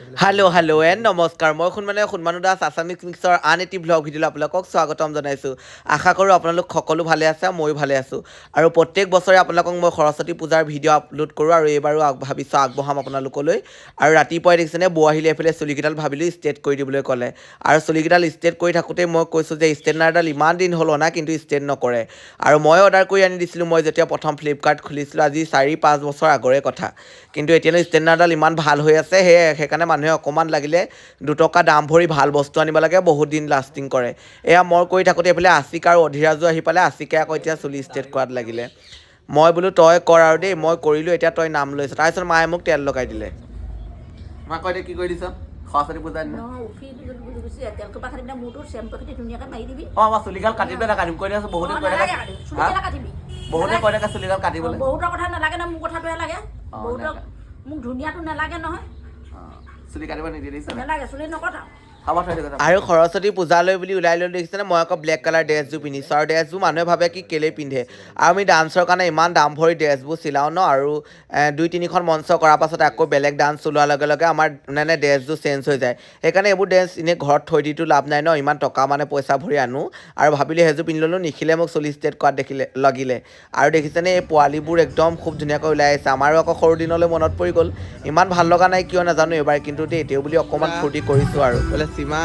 Hello' and নমস্কাৰ মই সুন্মানো Das Assamese মিক্সৰ আন এটি ভ্লগ ভিডিঅ'লৈ আপোনালোকক স্বাগতম জনাইছোঁ। আশা কৰোঁ আপোনালোক সকলো ভালে আছে, ময়ো ভালে আছোঁ। আৰু প্ৰত্যেক বছৰে আপোনালোকক মই সৰস্বতী পূজাৰ ভিডিঅ' আপলোড কৰোঁ আৰু এইবাৰো ভাবিছোঁ আগবঢ়াম আপোনালোকলৈ। আৰু ৰাতিপুৱাই দেখিছেনে বৌ আহিলে এইফালে চুলিকেইডাল ভাবিলোঁ ষ্ট্ৰেট কৰি দিবলৈ ক'লে। আৰু চুলিকেইডাল ষ্ট্ৰেট কৰি থাকোঁতেই মই কৈছোঁ যে ষ্ট্ৰেটনাৰডাল ইমান দিন হ'ল অনা কিন্তু ষ্ট্ৰেট নকৰে। আৰু মই অৰ্ডাৰ কৰি আনি দিছিলোঁ মই যেতিয়া প্ৰথম ফ্লিপকাৰ্ট খুলিছিলোঁ আজি 4-5 বছৰ আগৰে কথা। কিন্তু এতিয়ালৈ ষ্ট্ৰেটনাৰডাল ইমান ভাল হৈ আছে সেইকাৰণে মানুহে অকণমান লাগিলে 2 টকা দাম ভৰি ভাল বস্তু আনিব লাগে, বহুত দিন লাষ্টিং কৰে। এয়া মই কৰি থাকোঁতে এইফালে আশিকা আৰু অধিৰাজো আহি পালে। আশিকাই আকৌ এতিয়া চুলি ষ্ট্ৰেট কৰাত লাগিলে। মই বোলো তই কৰ আৰু দেই, মই কৰিলোঁ, এতিয়া তই নাম লৈছ। তাৰপিছত মায়ে মোক তেল লগাই দিলে। মাক কৈ দে কি কৰি দিছ সৰস্বতী পূজাৰ দিনা? অঁ মই চুলিগাল কাটিবলৈ নাকাটিম কৈ দিছোঁ। বহুতে কৈ থাকে বহুতে কৈ থাকে চুলিগাল কাটিবলৈ। বহুতৰ কথা নালাগে ন, মোৰ কথাটোহে লাগে। বহুতক মোক ধুনীয়াটো নালাগে নহয়, চুলি কাটিব নিদিয়ে দেখিছে নালাগে চুলি নকটা। আৰু সৰস্বতী পূজালৈ বুলি ওলাই লৈ দেখিছেনে মই আকৌ ব্লেক কালাৰ ড্ৰেছযোৰ পিন্ধিছোঁ। আৰু ড্ৰেছযোৰ মানুহে ভাবে কি কেলেই পিন্ধে, আৰু আমি ডান্সৰ কাৰণে ইমান দাম ভৰি ড্ৰেছবোৰ চিলাওঁ ন। আৰু 2-3খন মঞ্চ কৰাৰ পাছত আকৌ বেলেগ ডান্স চলোৱাৰ লগে লগে আমাৰ ড্ৰেছযোৰ চেঞ্জ হৈ যায়। সেইকাৰণে এইবোৰ ড্ৰেছ এনেই ঘৰত থৈ দিটো লাভ নাই ন, ইমান টকা পইচা ভৰি আনো। আৰু ভাবিলোঁ সেইযোৰ পিন্ধি ল'লোঁ, নিখিলে মোক চুলি ষ্ট্ৰেট কৰাত লাগিলে। আৰু দেখিছেনে এই পোৱালিবোৰ একদম খুব ধুনীয়াকৈ ওলাই আহিছে। আমাৰো আকৌ সৰু দিনলৈ মনত পৰি গ'ল। ইমান ভাল লগা নাই কিয় নাজানো এইবাৰ, কিন্তু দেই তেওঁ বুলি অকণমান ফূৰ্তি কৰিছোঁ আৰু বোলে সীমা।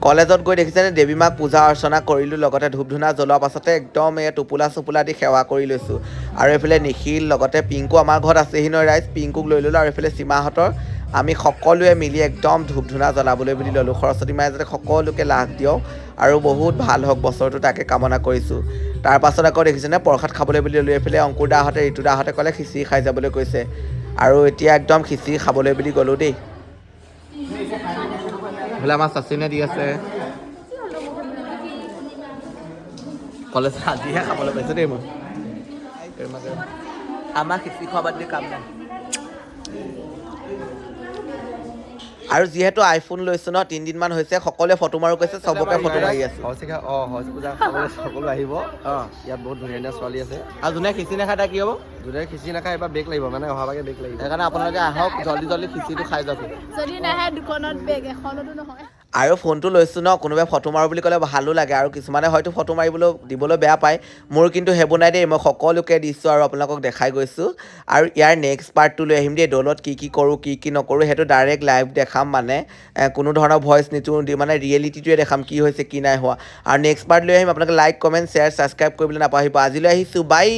কলেজত গৈ দেখিছেনে দেৱী মাক পূজা অৰ্চনা কৰিলোঁ, লগতে ধূপ ধূনা জ্বলোৱাৰ পাছতে একদম এই টোপোলা চোপোলা দি সেৱা কৰি লৈছোঁ। আৰু এইফালে নিখিল লগতে পিংকু আমাৰ ঘৰত আছেহি নহয় ৰাইজ, পিংকুক লৈ ল'লোঁ। আৰু এইফালে সীমাহঁতৰ আমি সকলোৱে মিলি একদম ধূপ ধূনা জ্বলাবলৈ বুলি ল'লোঁ। সৰস্বতী মায়ে যাতে সকলোকে লাভ দিয়ক আৰু বহুত ভাল হওক বছৰটো, তাকে কামনা কৰিছোঁ। তাৰপাছত আকৌ দেখিছেনে প্ৰসাদ খাবলৈ বুলি ল'লোঁ। এইফালে অংকুৰ দাহঁতে ঋতু দাহঁতে ক'লে খিচিৰি খাই যাবলৈ কৈছে। আৰু এতিয়া একদম খিচিৰি খাবলৈ বুলি গ'লোঁ দেই। বোলে আমাৰ শচীনে দি আছে কলেজ আজিহে খাবলৈ পাইছোঁ দেই মই। আমাৰ খিচিৰি খোৱা বাদ দি কাম নাই। আৰু যিহেতু আইফোন লৈছোঁ ন, 3 দিনমান হৈছে, সকলোৱে ফটো মাৰো কৈছে, চবকে ফটো মাৰি আছোঁ। সৰস্বতী পূজা খাবলৈ সকলো আহিব। ইয়াত বহুত ধুনীয়া ধুনীয়া ছোৱালী আছে। আৰু যোনে খিচিৰি নাখায় তাই কি হ'ব? যোনে খিচিৰি নাখায় এবাৰ বেক লাগিব, মানে অহাবাগে বেক লাগিব। সেইকাৰণে আপোনালোকে আহক, জল্দি খিচিৰিটো খাই যাওক। যদি নাহে দোকানত বেগ এখনতো নহয়। আৰু ফোনটো লৈছোঁ ন, কোনোবাই ফটো মাৰোঁ বুলি ক'লে ভালো লাগে। আৰু কিছুমানে হয়তো ফটো মাৰিবলৈ দিবলৈ বেয়া পায়, মোৰ কিন্তু সেইবোৰ নাই দেই। মই সকলোকে দিছোঁ আৰু আপোনালোকক দেখাই গৈছোঁ। আৰু ইয়াৰ নেক্সট পাৰ্টটো লৈ আহিম দেই, দৌলত কি কৰোঁ কি নকৰোঁ সেইটো ডাইৰেক্ট লাইভ দেখাম। মানে কোনো ধৰণৰ ভইচ নিদিওঁ, মানে ৰিয়েলিটিটোৱে দেখাম কি হৈছে কি নাই হোৱা। আৰু নেক্সট পাৰ্ট লৈ আহিম। আপোনালোকে লাইক, কমেণ্ট, শ্বেয়াৰ, ছাবস্ক্ৰাইব কৰিবলৈ নাপাহৰিব। আজিলৈ আহিছোঁ, বাই।